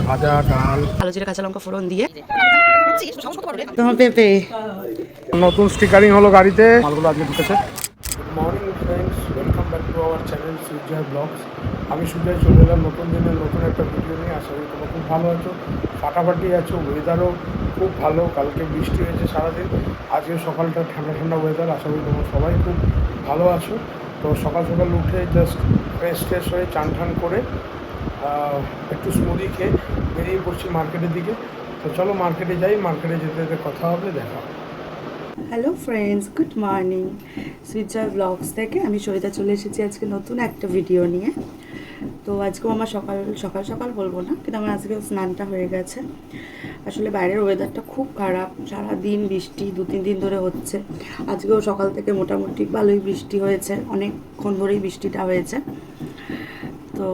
ভাজা ডাল, কালো জিরা কাঁচা লঙ্কা ফোড়ন দিয়ে তোমার পেঁপে নতুন স্টিকারিং হলো গাড়িতে, মালগুলো আজকে ঢুকেছে। Good morning friends, welcome back to our channel Sujoy blogs. আমি সুজয় চলে এলাম নতুন দিনের নতুন একটা ভিডিও নিয়ে। আশা করি তোমরা খুব ভালো আছো, ফাটাফাটি আছো। ওয়েদারও খুব ভালো, কালকে বৃষ্টি হয়েছে সারাদিন, আজকে সকালটা ঠান্ডা ঠান্ডা ওয়েদার। আশা করি তোমরা সবাই খুব ভালো আছো। তো সকাল সকাল উঠে জাস্ট ফ্রেশ হয়ে চান ঠান করে একটু স্মুদি খেয়ে বেরিয়ে পড়ছি মার্কেটের দিকে। তো চলো মার্কেটে যাই, মার্কেটে যেতে যেতে কথা হবে, দেখা হবে। Hello friends, good morning. Sujoy blogs থেকে আমি সরিতা চলে এসেছি আজকে নতুন একটা ভিডিও নিয়ে। তো আজকেও আমার সকাল সকাল বলবো না, কিন্তু আমার আজকে স্নানটা হয়ে গেছে। আসলে বাইরের ওয়েদারটা খুব খারাপ, সারাদিন বৃষ্টি 2-3 দিন ধরে হচ্ছে। আজকেও সকাল থেকে মোটামুটি ভালোই বৃষ্টি হয়েছে, অনেকক্ষণ ধরেই বৃষ্টিটা হয়েছে। তো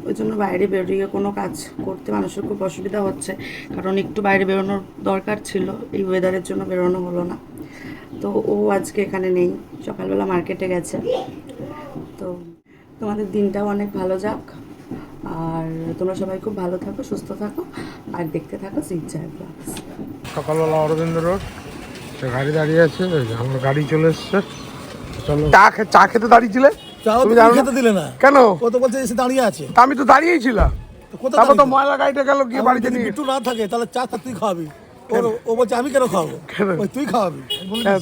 ওই জন্য বাইরে বেরিয়ে কোনো কাজ করতে মানুষের খুব অসুবিধা হচ্ছে, কারণ একটু বাইরে বেরোনোর দরকার ছিল, এই ওয়েদারের জন্য বেরোনো হলো না। তো ও আজকে এখানে নেই, সকালবেলা মার্কেটে গেছে। তো তোমাদের দিনটাও অনেক ভালো যাক, আর তোমরা সবাই খুব ভালো থাকো, সুস্থ থাকো, আর দেখতে থাকো সুজয় ব্লগস। সকালবেলা অরবিন্দ রোড গাড়ি দাঁড়িয়ে আছে, আমার গাড়ি চলে এসছে। চলো চা খেতে দাঁড়িয়েছিলে, তুমি জানো খেতে দিলে না কেন? ও তো বলছে এসে দাঁড়িয়ে আছে, আমি তো দাঁড়িয়েই ছিলাম। তারপর তো ময়লা গাড়িটা গেল, গিয়ে বাড়িতে নিয়ে একটু না থাকে তাহলে চা তুই খাওয়াবি। ও বলছে আমি কেন খাওয়াবো, তুই খাওয়াবি।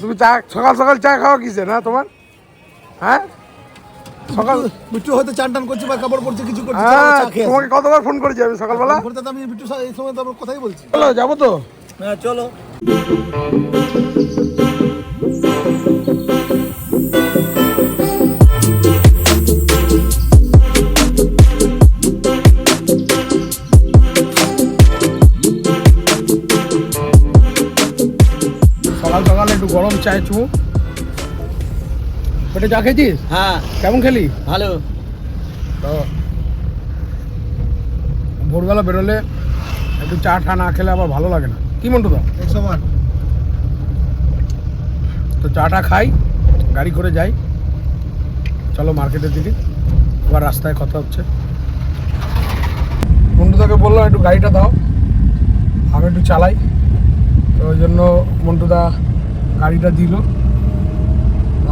তুমি চা সকাল সকাল চা খাওয়া কিসে না তোমার? হ্যাঁ, সকাল বিট্টু হয়তো চান টান করছে বা কাপড় পরছে, কিছু করছে, তোমাকে কতবার ফোন করেছি আমি সকালবেলা। আমি বিট্টু এই সময় তো কথাই বলছি। চলো যাবো তো। হ্যাঁ চলো। সকাল সকাল একটু গরম চায় চুমুক। পেটে চা খেয়েছিস? হ্যাঁ। কেমন খেলি? ভালো। তো ভোরবেলা বেরোলে একটু চা টা না খেলে আবার ভালো লাগে না, কি মন্টু দা? তো চাটা খাই, গাড়ি করে যাই। চলো মার্কেটের দিকে, আবার রাস্তায় কথা হচ্ছে। মন্টুদাকে বললাম একটু গাড়িটা দাও, আমি একটু চালাই। তো ওই জন্য মন্টুদা গাড়িটা দিল,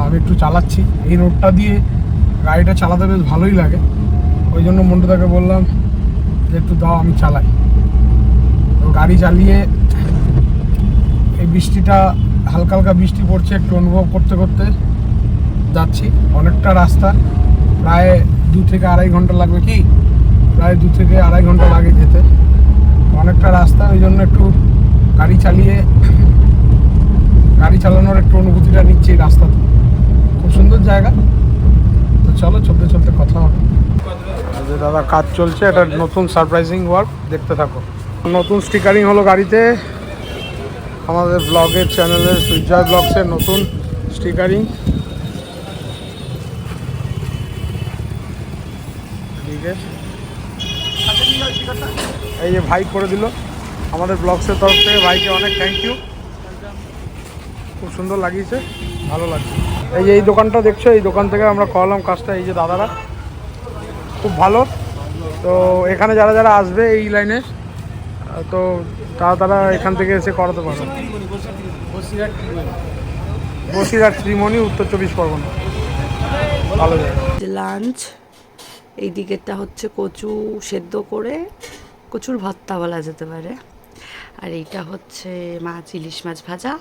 আমি একটু চালাচ্ছি। এই রোডটা দিয়ে গাড়িটা চালাতে বেশ ভালোই লাগে, ওই জন্য মন্টুদাকে বললাম যে একটু দাও, আমি চালাই। তো গাড়ি চালিয়ে এই বৃষ্টিটা, হালকা হালকা বৃষ্টি পড়ছে, একটু অনুভব করতে করতে যাচ্ছি। অনেকটা রাস্তা, প্রায় 2 থেকে আড়াই ঘন্টা লাগবে, কি প্রায় 2 থেকে আড়াই ঘন্টা লাগে যেতে। অনেকটা রাস্তা, ওই জন্য একটু গাড়ি চালানোর একটু অনুভূতিটা নিচ্ছি। রাস্তাতে খুব সুন্দর জায়গা। তো চলো চলতে চলতে কথা হবে। যে দাদা কাজ চলছে, এটা নতুন সারপ্রাইজিং ওয়ার্ক, দেখতে থাকো। নতুন স্টিকারিং হলো গাড়িতে, আমাদের ব্লগের চ্যানেলের সুজয় ব্লগসের নতুন স্টিকারিং। ঠিক আছে, এই যে ভাই করে দিল আমাদের ব্লগসের তরফ থেকে, ভাইকে অনেক থ্যাংক ইউ। খুব সুন্দর লাগিয়েছে, ভালো লাগছে। এই যে এই দোকানটা দেখছো, এই দোকান থেকে আমরা করালাম কাজটা। এই যে দাদারা খুব ভালো। তো এখানে যারা যারা আসবে এই লাইনে, তো তারা এখান থেকে এসে করাতে পারবে। বসিরহাট শ্রীমণি, উত্তর 24 পরগনা, ভালো জায়গা। লাঞ্চ এই দিকেরটা হচ্ছে কচু সেদ্ধ করে, কচুর ভর্তা বলা যেতে পারে। আর এইটা হচ্ছে মাছ, ইলিশ মাছ ভাজা,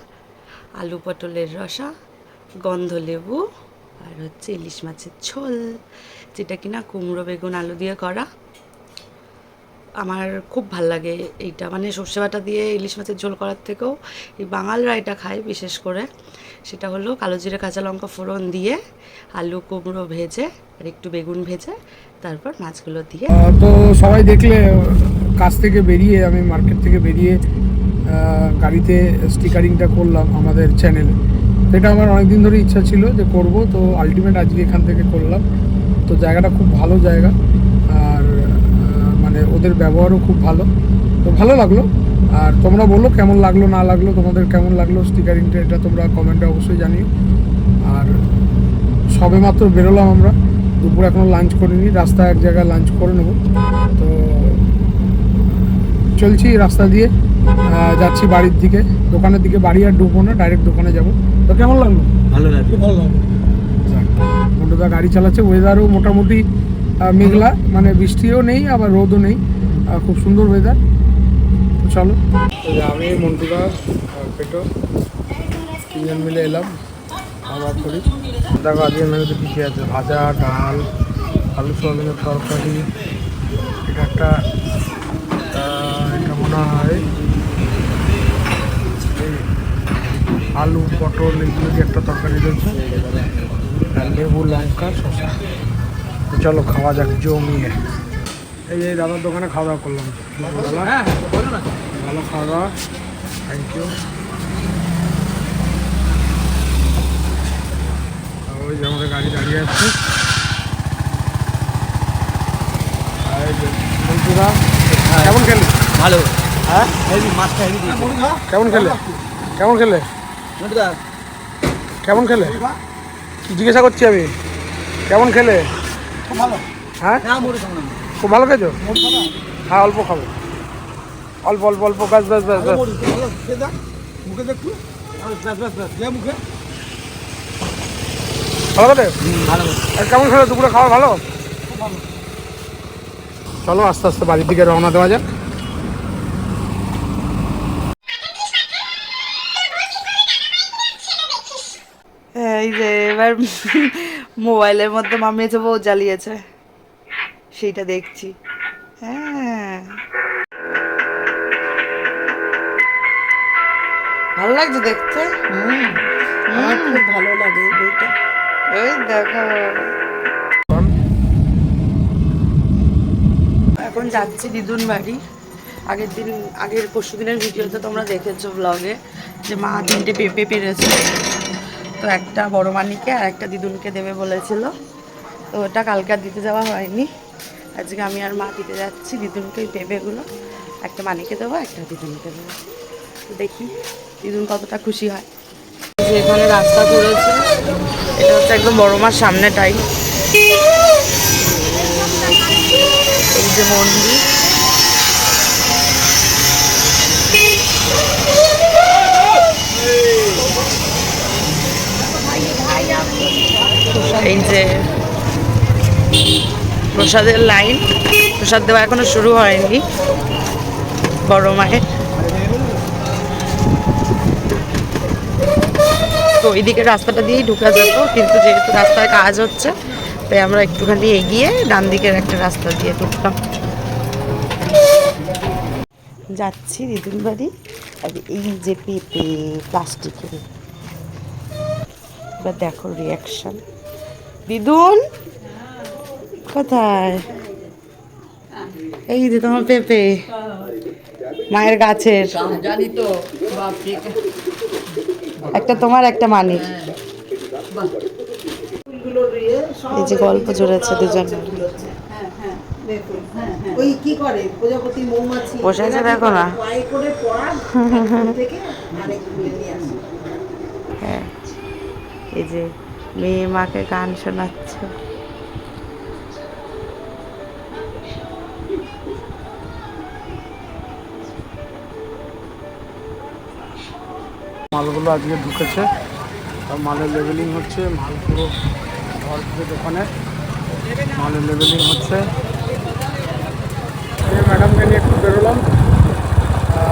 আলু পটলের রসা, গন্ধ লেবু, আর হচ্ছে ইলিশ মাছের ঝোল, যেটা কিনা কুমড়ো বেগুন আলু দিয়ে করা। আমার খুব ভাল লাগে এইটা, মানে সর্ষে বাটা দিয়ে ইলিশ মাছের ঝোল করার থেকেও এই বাঙালরা এটা খায় বিশেষ করে। সেটা হলো কালো জিরে কাঁচা লঙ্কা ফোড়ন দিয়ে, আলু কুমড়ো ভেজে আর একটু বেগুন ভেজে, তারপর মাছগুলো দিয়ে। তো সবাই দেখলে কাজ থেকে বেরিয়ে, আমি মার্কেট থেকে বেরিয়ে গাড়িতে স্টিকারিংটা করলাম আমাদের চ্যানেলে। তো এটা আমার অনেকদিন ধরে ইচ্ছা ছিল যে করব, তো আলটিমেট আজকে এখান থেকে করলাম। তো জায়গাটা খুব ভালো জায়গা, আর মানে ওদের ব্যবহারও খুব ভালো, তো ভালো লাগলো। আর তোমরা বলো কেমন লাগলো না লাগলো, তোমাদের কেমন লাগলো স্টিকারিংটা, এটা তোমরা কমেন্টে অবশ্যই জানিও। আর সবে মাত্র বেরোলাম আমরা, দুপুর এখনও লাঞ্চ করিনি, রাস্তায় এক জায়গায় লাঞ্চ করে নেবো। তো চলছি রাস্তা দিয়ে, যাচ্ছি বাড়ির দিকে, দোকানের দিকে। বাড়ি আর ঢুকবো না, ডাইরেক্ট দোকানে যাব। তো কেমন লাগলো? ভালো লাগে, ভালো লাগে। মন্টুদা গাড়ি চালাচ্ছে, ওয়েদারও মোটামুটি মেঘলা, মানে বৃষ্টিও নেই আবার রোদও নেই, খুব সুন্দর ওয়েদার। তো চলো, আমি মন্টুদা পেটো তিনজন মিলে এলাম, খাওয়া করি। দেখো আজকে মেনুতে কী কী আছে: ভাজা, ডাল, আলু সোয়াবিনের তরকারি, এটা একটা এটা মনে হয় এই আলু পটল এগুলো দিয়ে একটা তরকারি রয়েছে, আর লেবু লঙ্কা শসা। তো চলো খাওয়া যাক জমিয়ে। এই দাদার দোকানে খাওয়া দাওয়া করলাম, ভালো খাওয়া দাওয়া, থ্যাংক ইউ। ওই যে আমাদের গাড়ি দাঁড়িয়ে আছে। বন্ধুরা কেমন খেলে? ভালো। হ্যাঁ মাছটা হেভি দিয়েছে। কেমন খেলে? কেমন খেলে? কেমন খেলে জিজ্ঞাসা করছি আমি, কেমন খেলে? খুব ভালো। হ্যাঁ খুব ভালো খেয়েছো? হ্যাঁ অল্প খাবো, অল্প অল্প অল্প, ব্যাস ব্যাস ব্যাস ব্যাস। মুখে দেখু, মুখে ভালো খেলে? ভালো। আর কেমন খেলে? দুপুরে খাওয়া ভালো? চলো আস্তে আস্তে বাড়ির দিকে রওনা দেওয়া যাক। এই যে এবার মোবাইলের মধ্যে মামি এসে বউ জ্বালিয়েছে, সেইটা দেখছি। হ্যাঁ ভালো লাগছে দেখতে। আমার খুব ভালো লাগে এই বইটা। ওই দেখো, এখন যাচ্ছি দিদুন বাড়ি। আগের পরশু দিনের ভিডিওতে তোমরা দেখেছো ব্লগে যে মা 3টে পেঁপে পেরেছে, তো একটা বড় মানিকে আর একটা দিদুনকে দেবে বলেছিল, তো ওটা কালকে আর দিতে যাওয়া হয়নি। আজকে আমি আর মা দিতে যাচ্ছি দিদুনকে ওই পেঁপেগুলো, একটা মানিকে দেবো, একটা দিদুনকে দেবো। তো দেখি দিদুন কতটা খুশি হয়। যে এখানে রাস্তা ঘুরেছে, এটা হচ্ছে একদম বড় মার সামনেটাই, এই যে মন্দির। এই যে প্রসাদের লাইন, প্রসাদ দেওয়া এখনো শুরু হয়নি বড় মায়ের। তো ওইদিকে রাস্তাটা দিয়েই ঢুকা যেত, কিন্তু যেহেতু রাস্তায় কাজ হচ্ছে তাই আমরা একটুখানি এগিয়ে ডান দিকের একটা রাস্তা দিয়ে ঢুকলাম। যাচ্ছি দিদুন বাড়ি। আর এই যে পেঁপে প্লাস্টিকের, এবার দেখো রিয়াকশন। দিদুন কোথায়? এই যে তোমার পেঁপে মায়ের গাছের, জানি তো, একটা তোমার একটা মানিক। এই যে গল্প জুড়েছে দুজন, ওই কি করে প্রজাপতি মৌমাছি বসে আছে দেখো না। পায়ে করে পড়ান থেকে আরেকগুলো নিয়ে আসে। হ্যাঁ এই যে মেয়ে মাকে গান শোনাচ্ছে। মালগুলো আজকে ঢুকেছে, সব মালের লেভেলিং হচ্ছে, মাল পুরো ঘর থেকে দোকানে মালের লেভেলিং হচ্ছে। এই ম্যাডামকে নিয়ে একটু বেরোলাম,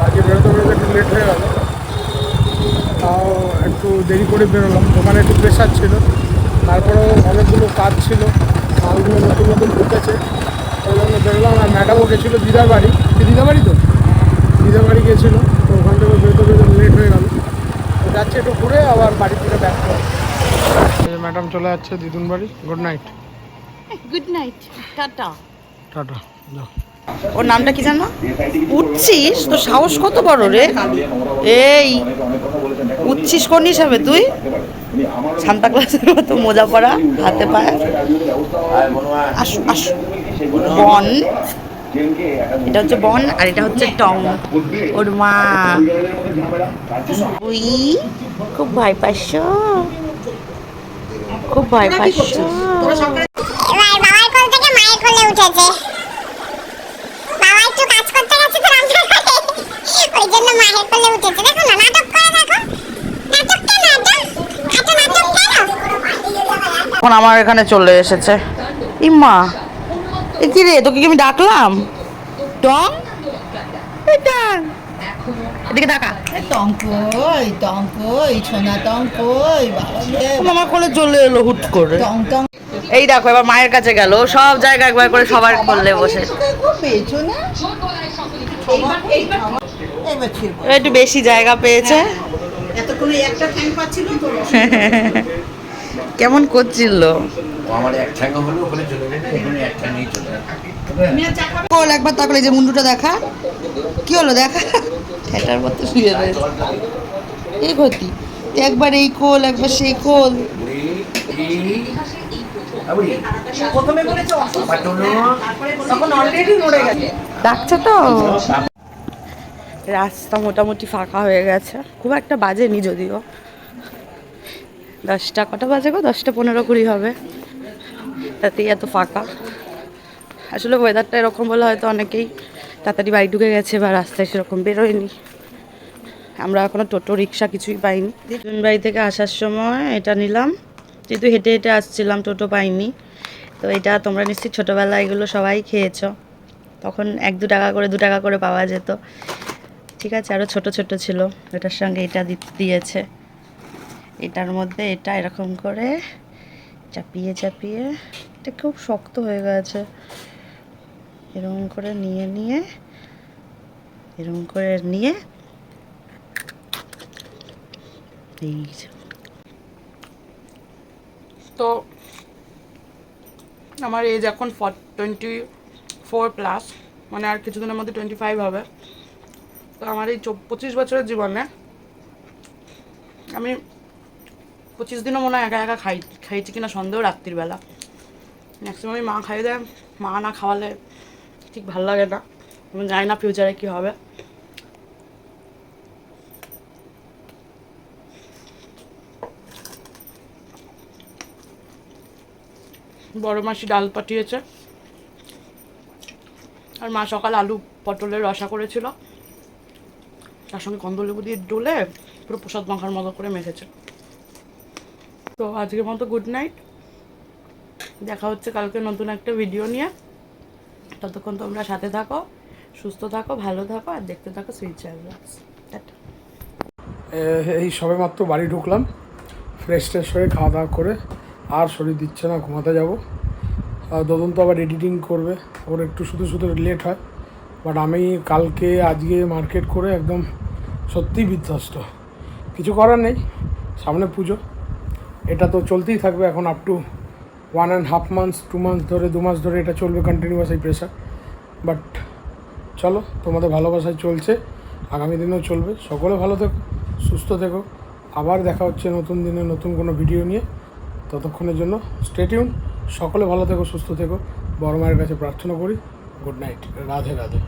আজকে বেরোতে বেরোতে একটু লেট হয়ে গেল, তাও একটু দেরি করে বেরোলাম, দোকানে একটু প্রেশার ছিল, তারপরেও অনেকগুলো কাজ ছিল, মালগুলো নতুন নতুন ঢুকেছে, ওই জন্য বেরোলাম। আর ম্যাডামও গেছিলো দিদার বাড়ি, দিদার বাড়ি তো দিদার বাড়ি গিয়েছিলো, তো ওখান থেকে বেরোতে বেরোতে লেট হয়ে গেল। তো যাচ্ছে একটু ঘুরে আবার বাড়ির দিকে ব্যাক করে। ম্যাডাম চলে যাচ্ছে দিদুন বাড়ি। Good night. Good night, tata. Tata, যাও। ওর নামটা কি জানো? উঠছিস তো সাহস কত বড় রে! এই উঠছিস কোন হিসাবে তুই? সান্তা ক্লাসের মতো মোজা পরা, হাতে পায়ে। আসু আসু। বন, এটা হচ্ছে বন আর এটা হচ্ছে টং, ওর মা। তুই খুব ভয় পাচ্ছ, খুব ভয় পাচ্ছ। এবার বাবার কোল থেকে মায়ের কোলে উঠেছে। বাবা একটু কাজ করতে গেছে তো রান্নাঘরে। তখন আমার এখানে চলে এসেছে। ইম্মা এ কি রে, তোকে কি আমি ডাকলাম? টং এটা এদিকে ডাকা। টঙ্কই টঙ্কই সোনা টঙ্কই বাবা রে, আমার কোলে চলে এলো হুট করে। টং টং। এই দেখো এবার মায়ের কাছে গেল, সব জায়গা একবার করে সবার কোলে বসে। পেয়েছো না? এইবার ছিল এবার একটু বেশি জায়গা পেয়েছে। এতক্ষণ একটা ঠ্যাং পাচ্ছিল তো। কেমন করছিল আমার এক ঠ্যাঙ্গা হলো ওখানে চলে গেছে, এখানে এক ঠ্যাঙ্গেই চলে গেছে। কোল একবার তাকলে, যে মুন্ডুটা দেখা, কি হলো দেখা, ঠেটার মতো শুয়ে রয়েছে। এই ক্ষতি একবার এই কোল একবার সেই কোল। প্রথমে বলেছে অসুস্থ, তখন অলরেডি নড়ে গেছে। ডাকছে তো। রাস্তা মোটামুটি ফাঁকা হয়ে গেছে, খুব একটা বাজেনি যদিও। 10টা কটা বাজে গো, 10টা 15-20 হবে, তাতেই এত ফাঁকা। আসলে ওয়েদারটা এরকম বলে হয়তো অনেকেই তাড়াতাড়ি বাড়ি ঢুকে গেছে বা রাস্তায় সেরকম বেরোয়নি। আমরা এখনও টোটো রিক্সা কিছুই পাইনি। বাড়ি থেকে আসার সময় এটা নিলাম, যেহেতু হেঁটে হেঁটে আসছিলাম, টোটো পাইনি। তো এটা তোমরা নিশ্চয়ই ছোটোবেলায় এগুলো সবাই খেয়েছো, তখন 1-2 টাকা করে 2 টাকা করে পাওয়া যেত। ঠিক আছে, আরও ছোট ছোট ছিল, এটার সঙ্গে এটা দিয়েছে। এটার মধ্যে এটা এরকম করে চাপিয়ে চাপিয়ে, এটা খুব শক্ত হয়ে গেছে, এরকম করে নিয়ে এরকম করে নিয়ে এই যে। তো আমার এজ এখন 24+, মানে আর কিছুদিনের মধ্যে 25 হবে। তো আমার এই 25 বছরের জীবনে আমি 25 দিনও মনে হয় একা একা খাইছি কিনা সন্দেহ, রাত্রিবেলা ম্যাক্সিমামই মা খাইয়ে দেয়। মা না খাওয়ালে ঠিক ভালো লাগে না, আমি জানি না ফিউচারে কী হবে। বড় মাসি ডাল পাঠিয়েছে, আর মা সকালে আলু পটলের রসা করেছিল, তার সঙ্গে কন্দলেবু দিয়ে ডলে পুরো প্রসাদ মাখার মতো করে মেখেছে। তো আজকের মতো গুড নাইট, দেখা হচ্ছে কালকে নতুন একটা ভিডিও নিয়ে। ততক্ষণ তোমরা সাথে থাকো, সুস্থ থাকো, ভালো থাকো, আর দেখতে থাকো সুইট জয় ব্লগস। টাটা। এই সবে মাত্র বাড়ি ঢুকলাম, ফ্রেশ ট্রেশ হয়ে খাওয়া দাওয়া করে, আর শরীর দিচ্ছে না, ঘুমাতে যাব। আর দদন তো আবার এডিটিং করবে, ওর একটু শুধু শুধু লেট হয়। বাট আমি কালকে আজকে মার্কেট করে একদম সত্যিই বিধ্বস্ত। কিছু করার নেই, সামনে পুজো, এটা তো চলতেই থাকবে এখন আপ টু 1.5 months 2 months ধরে, 2 মাস ধরে এটা চলবে কন্টিনিউয়াস এই প্রেশার। বাট চলো, তোমাদের ভালোবাসায় চলছে, আগামী দিনেও চলবে। সকলে ভালো থেকো, সুস্থ থেকো, আবার দেখা হচ্ছে নতুন দিনে নতুন কোনো ভিডিও নিয়ে। ততক্ষণের জন্য স্টে টিউন, সকলে ভালো থেকো, সুস্থ থেকো, বড় মায়ের কাছে প্রার্থনা করি। Good night, Radhe Radhe.